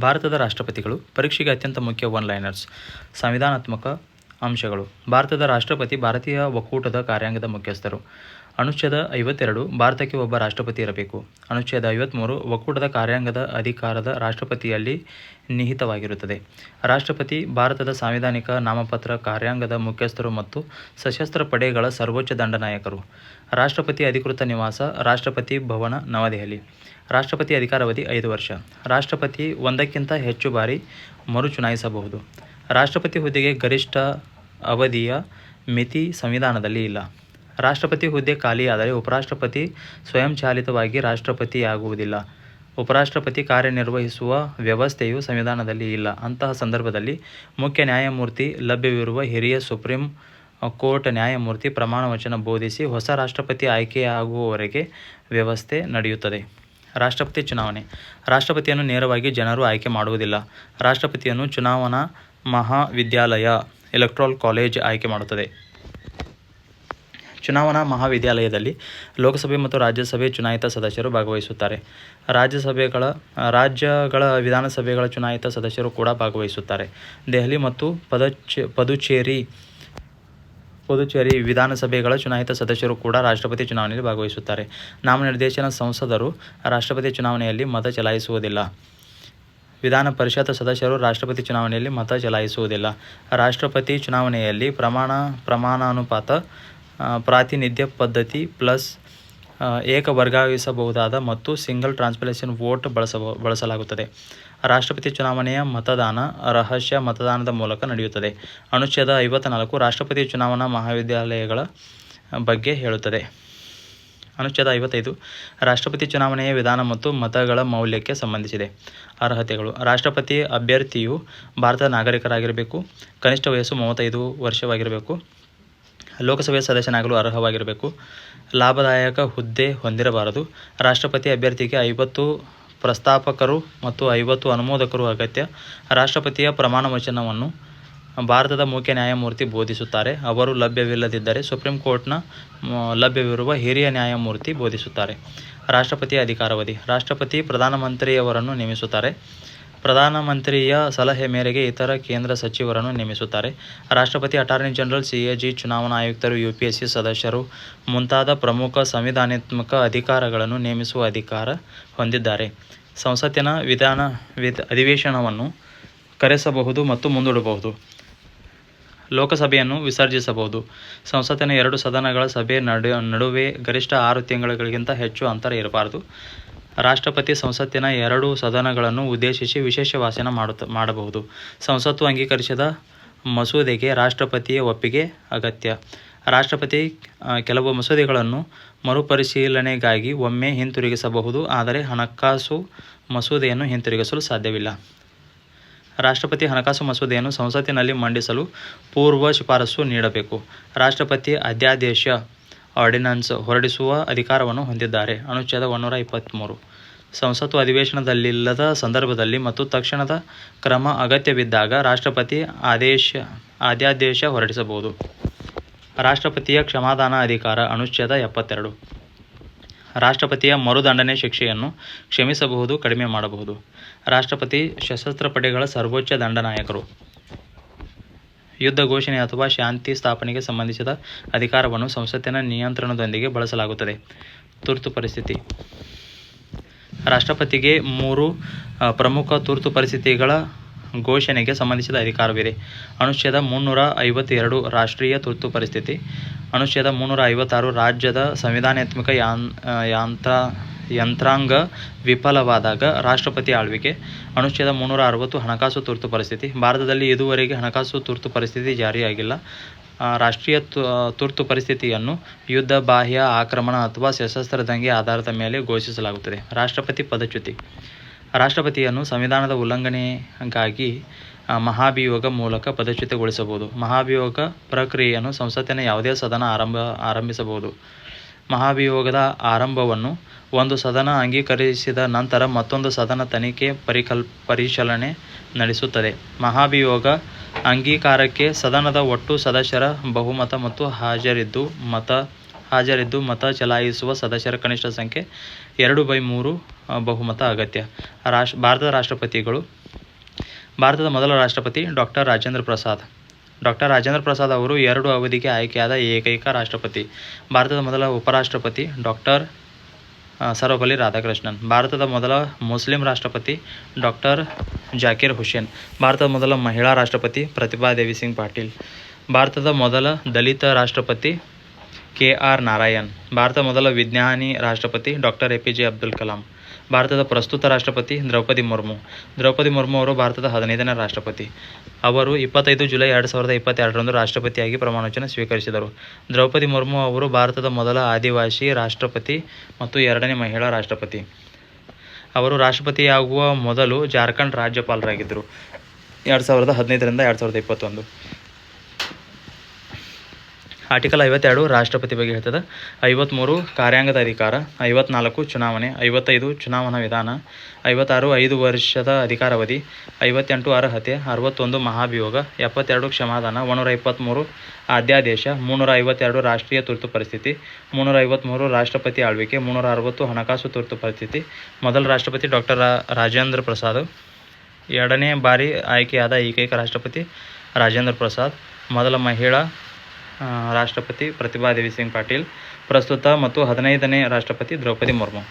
ಭಾರತದ ರಾಷ್ಟ್ರಪತಿಗಳು ಪರೀಕ್ಷೆಗೆ ಅತ್ಯಂತ ಮುಖ್ಯ ಒನ್-ಲೈನರ್ಸ್. ಸಂವಿಧಾನಾತ್ಮಕ ಅಂಶಗಳು. ಭಾರತದ ರಾಷ್ಟ್ರಪತಿ ಭಾರತೀಯ ಒಕ್ಕೂಟದ ಕಾರ್ಯಾಂಗದ ಮುಖ್ಯಸ್ಥರು. ಅನುಚ್ಛೇದ 52 ಭಾರತಕ್ಕೆ ಒಬ್ಬ ರಾಷ್ಟ್ರಪತಿ ಇರಬೇಕು. ಅನುಚ್ಛೇದ 53 ಒಕ್ಕೂಟದ ಕಾರ್ಯಾಂಗದ ಅಧಿಕಾರದ ರಾಷ್ಟ್ರಪತಿಯಲ್ಲಿ ನಿಹಿತವಾಗಿರುತ್ತದೆ. ರಾಷ್ಟ್ರಪತಿ ಭಾರತದ ಸಾಂವಿಧಾನಿಕ ನಾಮಪತ್ರ ಕಾರ್ಯಾಂಗದ ಮುಖ್ಯಸ್ಥರು ಮತ್ತು ಸಶಸ್ತ್ರ ಪಡೆಗಳ ಸರ್ವೋಚ್ಚ ದಂಡನಾಯಕರು. ರಾಷ್ಟ್ರಪತಿ ಅಧಿಕೃತ ನಿವಾಸ ರಾಷ್ಟ್ರಪತಿ ಭವನ, ನವದೆಹಲಿ. ರಾಷ್ಟ್ರಪತಿ ಅಧಿಕಾರಾವಧಿ 5 ವರ್ಷ. ರಾಷ್ಟ್ರಪತಿ ಒಂದಕ್ಕಿಂತ ಹೆಚ್ಚು ಬಾರಿ ಮರು ಚುನಾಯಿಸಬಹುದು. ರಾಷ್ಟ್ರಪತಿ ಹುದ್ದೆಗೆ ಗರಿಷ್ಠ ಅವಧಿಯ ಮಿತಿ ಸಂವಿಧಾನದಲ್ಲಿ ಇಲ್ಲ. ರಾಷ್ಟ್ರಪತಿ ಹುದ್ದೆ ಖಾಲಿಯಾದರೆ ಉಪರಾಷ್ಟ್ರಪತಿ ಸ್ವಯಂಚಾಲಿತವಾಗಿ ರಾಷ್ಟ್ರಪತಿಯಾಗುವುದಿಲ್ಲ. ಉಪರಾಷ್ಟ್ರಪತಿ ಕಾರ್ಯನಿರ್ವಹಿಸುವ ವ್ಯವಸ್ಥೆಯು ಸಂವಿಧಾನದಲ್ಲಿ ಇಲ್ಲ. ಅಂತಹ ಸಂದರ್ಭದಲ್ಲಿ ಮುಖ್ಯ ನ್ಯಾಯಮೂರ್ತಿ ಲಭ್ಯವಿರುವ ಹಿರಿಯ ಸುಪ್ರೀಂ ಕೋರ್ಟ್ ನ್ಯಾಯಮೂರ್ತಿ ಪ್ರಮಾಣ ವಚನ ಬೋಧಿಸಿ ಹೊಸ ರಾಷ್ಟ್ರಪತಿ ಆಯ್ಕೆಯಾಗುವವರೆಗೆ ವ್ಯವಸ್ಥೆ ನಡೆಯುತ್ತದೆ. ರಾಷ್ಟ್ರಪತಿ ಚುನಾವಣೆ. ರಾಷ್ಟ್ರಪತಿಯನ್ನು ನೇರವಾಗಿ ಜನರು ಆಯ್ಕೆ ಮಾಡುವುದಿಲ್ಲ. ರಾಷ್ಟ್ರಪತಿಯನ್ನು ಚುನಾವಣಾ ಮಹಾವಿದ್ಯಾಲಯ ಎಲೆಕ್ಟ್ರಲ್ ಕಾಲೇಜ್ ಆಯ್ಕೆ ಮಾಡುತ್ತದೆ. ಚುನಾವಣಾ ಮಹಾವಿದ್ಯಾಲಯದಲ್ಲಿ ಲೋಕಸಭೆ ಮತ್ತು ರಾಜ್ಯಸಭೆ ಚುನಾಯಿತ ಸದಸ್ಯರು ಭಾಗವಹಿಸುತ್ತಾರೆ. ರಾಜ್ಯಗಳ ವಿಧಾನಸಭೆಗಳ ಚುನಾಯಿತ ಸದಸ್ಯರು ಕೂಡ ಭಾಗವಹಿಸುತ್ತಾರೆ. ದೆಹಲಿ ಮತ್ತು ಪುದುಚೇರಿ ವಿಧಾನಸಭೆಗಳ ಚುನಾಯಿತ ಸದಸ್ಯರು ಕೂಡ ರಾಷ್ಟ್ರಪತಿ ಚುನಾವಣೆಯಲ್ಲಿ ಭಾಗವಹಿಸುತ್ತಾರೆ. ನಾಮನಿರ್ದೇಶನ ಸಂಸದರು ರಾಷ್ಟ್ರಪತಿ ಚುನಾವಣೆಯಲ್ಲಿ ಮತ ಚಲಾಯಿಸುವುದಿಲ್ಲ. ವಿಧಾನ ಪರಿಷತ್ ಸದಸ್ಯರು ರಾಷ್ಟ್ರಪತಿ ಚುನಾವಣೆಯಲ್ಲಿ ಮತ ಚಲಾಯಿಸುವುದಿಲ್ಲ. ರಾಷ್ಟ್ರಪತಿ ಚುನಾವಣೆಯಲ್ಲಿ ಪ್ರಮಾಣಾನುಪಾತ ಪ್ರಾತಿನಿಧ್ಯ ಪದ್ಧತಿ ಪ್ಲಸ್ ಏಕ ವರ್ಗಾಯಿಸಬಹುದಾದ ಮತ್ತು ಸಿಂಗಲ್ ಟ್ರಾನ್ಸ್ಲೇಷನ್ ವೋಟ್ ಬಳಸಲಾಗುತ್ತದೆ. ರಾಷ್ಟ್ರಪತಿ ಚುನಾವಣೆಯ ಮತದಾನ ರಹಸ್ಯ ಮತದಾನದ ಮೂಲಕ ನಡೆಯುತ್ತದೆ. ಅನುಚ್ಛೇದ 54 ರಾಷ್ಟ್ರಪತಿ ಚುನಾವಣಾ ಮಹಾವಿದ್ಯಾಲಯಗಳ ಬಗ್ಗೆ ಹೇಳುತ್ತದೆ. ಅನುಚ್ಛೇದ 55 ರಾಷ್ಟ್ರಪತಿ ಚುನಾವಣೆಯ ವಿಧಾನ ಮತ್ತು ಮತಗಳ ಮೌಲ್ಯಕ್ಕೆ ಸಂಬಂಧಿಸಿದೆ. ಅರ್ಹತೆಗಳು. ರಾಷ್ಟ್ರಪತಿ ಅಭ್ಯರ್ಥಿಯು ಭಾರತದ ನಾಗರಿಕರಾಗಿರಬೇಕು. ಕನಿಷ್ಠ ವಯಸ್ಸು 35 ವರ್ಷವಾಗಿರಬೇಕು. ಲೋಕಸಭೆಯ ಸದಸ್ಯನಾಗಲು ಅರ್ಹವಾಗಿರಬೇಕು. ಲಾಭದಾಯಕ ಹುದ್ದೆ ಹೊಂದಿರಬಾರದು. ರಾಷ್ಟ್ರಪತಿ ಅಭ್ಯರ್ಥಿಗೆ 50 ಪ್ರಸ್ತಾಪಕರು ಮತ್ತು 50 ಅನುಮೋದಕರು ಅಗತ್ಯ. ರಾಷ್ಟ್ರಪತಿಯ ಪ್ರಮಾಣ ವಚನವನ್ನು ಭಾರತದ ಮುಖ್ಯ ನ್ಯಾಯಮೂರ್ತಿ ಬೋಧಿಸುತ್ತಾರೆ. ಅವರು ಲಭ್ಯವಿಲ್ಲದಿದ್ದರೆ ಸುಪ್ರೀಂ ಕೋರ್ಟ್ನ ಲಭ್ಯವಿರುವ ಹಿರಿಯ ನ್ಯಾಯಮೂರ್ತಿ ಬೋಧಿಸುತ್ತಾರೆ. ರಾಷ್ಟ್ರಪತಿಯ ಅಧಿಕಾರಾವಧಿ. ರಾಷ್ಟ್ರಪತಿ ಪ್ರಧಾನಮಂತ್ರಿಯವರನ್ನು ನೇಮಿಸುತ್ತಾರೆ. ಪ್ರಧಾನಮಂತ್ರಿಯ ಸಲಹೆ ಮೇರೆಗೆ ಇತರ ಕೇಂದ್ರ ಸಚಿವರನ್ನು ನೇಮಿಸುತ್ತಾರೆ. ರಾಷ್ಟ್ರಪತಿ ಅಟಾರ್ನಿ ಜನರಲ್, CAG, ಚುನಾವಣಾ ಆಯುಕ್ತರು, UPSC ಸದಸ್ಯರು ಮುಂತಾದ ಪ್ರಮುಖ ಸಂವಿಧಾನಾತ್ಮಕ ಅಧಿಕಾರಗಳನ್ನು ನೇಮಿಸುವ ಅಧಿಕಾರ ಹೊಂದಿದ್ದಾರೆ. ಸಂಸತ್ತಿನ ಅಧಿವೇಶನವನ್ನು ಕರೆಸಬಹುದು ಮತ್ತು ಮುಂದೂಡಬಹುದು. ಲೋಕಸಭೆಯನ್ನು ವಿಸರ್ಜಿಸಬಹುದು. ಸಂಸತ್ತಿನ 2 ಸದನಗಳ ಸಭೆ ನಡುವೆ ಗರಿಷ್ಠ 6 ತಿಂಗಳುಗಳಿಗಿಂತ ಹೆಚ್ಚು ಅಂತರ ಇರಬಾರದು. ರಾಷ್ಟ್ರಪತಿ ಸಂಸತ್ತಿನ 2 ಸದನಗಳನ್ನು ಉದ್ದೇಶಿಸಿ ವಿಶೇಷ ಭಾಷಣ ಮಾಡಬಹುದು. ಸಂಸತ್ತು ಅಂಗೀಕರಿಸಿದ ಮಸೂದೆಗೆ ರಾಷ್ಟ್ರಪತಿಯ ಒಪ್ಪಿಗೆ ಅಗತ್ಯ. ರಾಷ್ಟ್ರಪತಿ ಕೆಲವು ಮಸೂದೆಗಳನ್ನು ಮರುಪರಿಶೀಲನೆಗಾಗಿ ಒಮ್ಮೆ ಹಿಂತಿರುಗಿಸಬಹುದು, ಆದರೆ ಹಣಕಾಸು ಮಸೂದೆಯನ್ನು ಹಿಂತಿರುಗಿಸಲು ಸಾಧ್ಯವಿಲ್ಲ. ರಾಷ್ಟ್ರಪತಿ ಹಣಕಾಸು ಮಸೂದೆಯನ್ನು ಸಂಸತ್ತಿನಲ್ಲಿ ಮಂಡಿಸಲು ಪೂರ್ವ ಶಿಫಾರಸು ನೀಡಬೇಕು. ರಾಷ್ಟ್ರಪತಿ ಅಧ್ಯಾದೇಶ ಆರ್ಡಿನನ್ಸ್ ಹೊರಡಿಸುವ ಅಧಿಕಾರವನ್ನು ಹೊಂದಿದ್ದಾರೆ. ಅನುಚ್ಛೇದ 123 ಸಂಸತ್ತು ಅಧಿವೇಶನದಲ್ಲಿಲ್ಲದ ಸಂದರ್ಭದಲ್ಲಿ ಮತ್ತು ತಕ್ಷಣದ ಕ್ರಮ ಅಗತ್ಯವಿದ್ದಾಗ ರಾಷ್ಟ್ರಪತಿ ಅಧ್ಯಾದೇಶ ಹೊರಡಿಸಬಹುದು. ರಾಷ್ಟ್ರಪತಿಯ ಕ್ಷಮಾದಾನ ಅಧಿಕಾರ. ಅನುಚ್ಛೇದ 72 ರಾಷ್ಟ್ರಪತಿಯ ಮರುದಂಡನೆ ಶಿಕ್ಷೆಯನ್ನು ಕ್ಷಮಿಸಬಹುದು, ಕಡಿಮೆ ಮಾಡಬಹುದು. ರಾಷ್ಟ್ರಪತಿ ಸಶಸ್ತ್ರ ಪಡೆಗಳ ಸರ್ವೋಚ್ಚ ದಂಡನಾಯಕರು. ಯುದ್ಧ ಘೋಷಣೆ ಅಥವಾ ಶಾಂತಿ ಸ್ಥಾಪನೆಗೆ ಸಂಬಂಧಿಸಿದ ಅಧಿಕಾರವನ್ನು ಸಂಸತ್ತಿನ ನಿಯಂತ್ರಣದೊಂದಿಗೆ ಬಳಸಲಾಗುತ್ತದೆ. ತುರ್ತು ಪರಿಸ್ಥಿತಿ. ರಾಷ್ಟ್ರಪತಿಗೆ 3 ಪ್ರಮುಖ ತುರ್ತು ಪರಿಸ್ಥಿತಿಗಳ ಘೋಷಣೆಗೆ ಸಂಬಂಧಿಸಿದ ಅಧಿಕಾರವಿದೆ. ಅನುಚ್ಛೇದ 352 ರಾಷ್ಟ್ರೀಯ ತುರ್ತು ಪರಿಸ್ಥಿತಿ. ಅನುಚ್ಛೇದ 356 ರಾಜ್ಯದ ಸಂವಿಧಾನಾತ್ಮಕ ಯಂತ್ರಾಂಗ ವಿಫಲವಾದಾಗ ರಾಷ್ಟ್ರಪತಿ ಆಳ್ವಿಕೆ. ಅನುಚ್ಛೇದ 360 ಹಣಕಾಸು ತುರ್ತು ಪರಿಸ್ಥಿತಿ. ಭಾರತದಲ್ಲಿ ಇದುವರೆಗೆ ಹಣಕಾಸು ತುರ್ತು ಪರಿಸ್ಥಿತಿ ಜಾರಿಯಾಗಿಲ್ಲ. ರಾಷ್ಟ್ರೀಯ ತುರ್ತು ಪರಿಸ್ಥಿತಿಯನ್ನು ಯುದ್ಧ, ಬಾಹ್ಯ ಆಕ್ರಮಣ ಅಥವಾ ಸಶಸ್ತ್ರ ದಂಗೆ ಆಧಾರದ ಮೇಲೆ ಘೋಷಿಸಲಾಗುತ್ತದೆ. ರಾಷ್ಟ್ರಪತಿ ಪದಚ್ಯುತಿ. ರಾಷ್ಟ್ರಪತಿಯನ್ನು ಸಂವಿಧಾನದ ಉಲ್ಲಂಘನೆಗಾಗಿ ಮಹಾಭಿಯೋಗ ಮೂಲಕ ಪದಚ್ಯುತಗೊಳಿಸಬಹುದು. ಮಹಾಭಿಯೋಗ ಪ್ರಕ್ರಿಯೆಯನ್ನು ಸಂಸತ್ತಿನ ಯಾವುದೇ ಸದನ ಆರಂಭಿಸಬಹುದು. ಮಹಾಭಿಯೋಗದ ಆರಂಭವನ್ನು ಒಂದು ಸದನ ಅಂಗೀಕರಿಸಿದ ನಂತರ ಮತ್ತೊಂದು ಸದನ ತನಿಖೆ ಪರಿಶೀಲನೆ ನಡೆಸುತ್ತದೆ. ಮಹಾಭಿಯೋಗ ಅಂಗೀಕಾರಕ್ಕೆ ಸದನದ ಒಟ್ಟು ಸದಸ್ಯರ ಬಹುಮತ ಮತ್ತು ಹಾಜರಿದ್ದು ಮತ ಹಾಜರಿದ್ದು ಮತ ಚಲಾಯಿಸುವ ಸದಸ್ಯರ ಕನಿಷ್ಠ ಸಂಖ್ಯೆ 2/3 ಬಹುಮತ ಅಗತ್ಯ. ಭಾರತದ ರಾಷ್ಟ್ರಪತಿಗಳು. ಭಾರತದ ಮೊದಲ ರಾಷ್ಟ್ರಪತಿ ಡಾಕ್ಟರ್ ರಾಜೇಂದ್ರ ಪ್ರಸಾದ್. ಡಾಕ್ಟರ್ ರಾಜೇಂದ್ರ ಪ್ರಸಾದ್ ಅವರು 2 ಅವಧಿಗೆ ಆಯ್ಕೆಯಾದ ಏಕೈಕ ರಾಷ್ಟ್ರಪತಿ. ಭಾರತದ ಮೊದಲ ಉಪರಾಷ್ಟ್ರಪತಿ ಡಾಕ್ಟರ್ ಸರ್ವಪಲ್ಲಿ ರಾಧಾಕೃಷ್ಣನ್. ಭಾರತದ ಮೊದಲ ಮುಸ್ಲಿಂ ರಾಷ್ಟ್ರಪತಿ ಡಾಕ್ಟರ್ ಜಾಕಿರ್ ಹುಸೇನ್. ಭಾರತದ ಮೊದಲ ಮಹಿಳಾ ರಾಷ್ಟ್ರಪತಿ ಪ್ರತಿಭಾ ದೇವಿ ಸಿಂಗ್ ಪಾಟೀಲ್. ಭಾರತದ ಮೊದಲ ದಲಿತ ರಾಷ್ಟ್ರಪತಿ KR ನಾರಾಯಣ್. ಭಾರತದ ಮೊದಲ ವಿಜ್ಞಾನಿ ರಾಷ್ಟ್ರಪತಿ ಡಾಕ್ಟರ್ APJ ಅಬ್ದುಲ್ ಕಲಾಂ. ಭಾರತದ ಪ್ರಸ್ತುತ ರಾಷ್ಟ್ರಪತಿ ದ್ರೌಪದಿ ಮುರ್ಮು. ದ್ರೌಪದಿ ಮುರ್ಮು ಅವರು ಭಾರತದ 15ನೇ ರಾಷ್ಟ್ರಪತಿ. ಅವರು 25 ಜುಲೈ 2022ರಂದು ರಾಷ್ಟ್ರಪತಿಯಾಗಿ ಪ್ರಮಾಣವಚನ ಸ್ವೀಕರಿಸಿದರು. ದ್ರೌಪದಿ ಮುರ್ಮು ಅವರು ಭಾರತದ ಮೊದಲ ಆದಿವಾಸಿ ರಾಷ್ಟ್ರಪತಿ ಮತ್ತು 2ನೇ ಮಹಿಳಾ ರಾಷ್ಟ್ರಪತಿ. ಅವರು ರಾಷ್ಟ್ರಪತಿಯಾಗುವ ಮೊದಲು ಜಾರ್ಖಂಡ್ ರಾಜ್ಯಪಾಲರಾಗಿದ್ದರು 2015ರಿಂದ 2021. ಆರ್ಟಿಕಲ್ 52 ರಾಷ್ಟ್ರಪತಿ ಬಗ್ಗೆ ಹೇಳ್ತದೆ. 53 ಕಾರ್ಯಾಂಗದ ಅಧಿಕಾರ, 54 ಚುನಾವಣೆ, 55 ಚುನಾವಣಾ ವಿಧಾನ, 56 5 ವರ್ಷದ ಅಧಿಕಾರಾವಧಿ, 58 ಅರ್ಹತೆ, 61 ಮಹಾಭಿಯೋಗ, 72 ಕ್ಷಮಾದಾನ, 123 ಅಧ್ಯಾದೇಶ, 352 ರಾಷ್ಟ್ರೀಯ ತುರ್ತು ಪರಿಸ್ಥಿತಿ, 353 ರಾಷ್ಟ್ರಪತಿ ಆಳ್ವಿಕೆ, 360 ಹಣಕಾಸು ತುರ್ತು ಪರಿಸ್ಥಿತಿ. ಮೊದಲ ರಾಷ್ಟ್ರಪತಿ ಡಾಕ್ಟರ್ ರಾಜೇಂದ್ರ ಪ್ರಸಾದ್. 2ನೇ ಬಾರಿ ಆಯ್ಕೆಯಾದ ಏಕೈಕ ರಾಷ್ಟ್ರಪತಿ ರಾಜೇಂದ್ರ ಪ್ರಸಾದ್. ಮೊದಲ ಮಹಿಳಾ ರಾಷ್ಟ್ರಪತಿ ಪ್ರತಿಭಾ ದೇವಿ ಸಿಂಗ್ ಪಾಟೀಲ್. ಪ್ರಸ್ತುತ ಮತ್ತು 15ನೇ ರಾಷ್ಟ್ರಪತಿ ದ್ರೌಪದಿ ಮುರ್ಮು.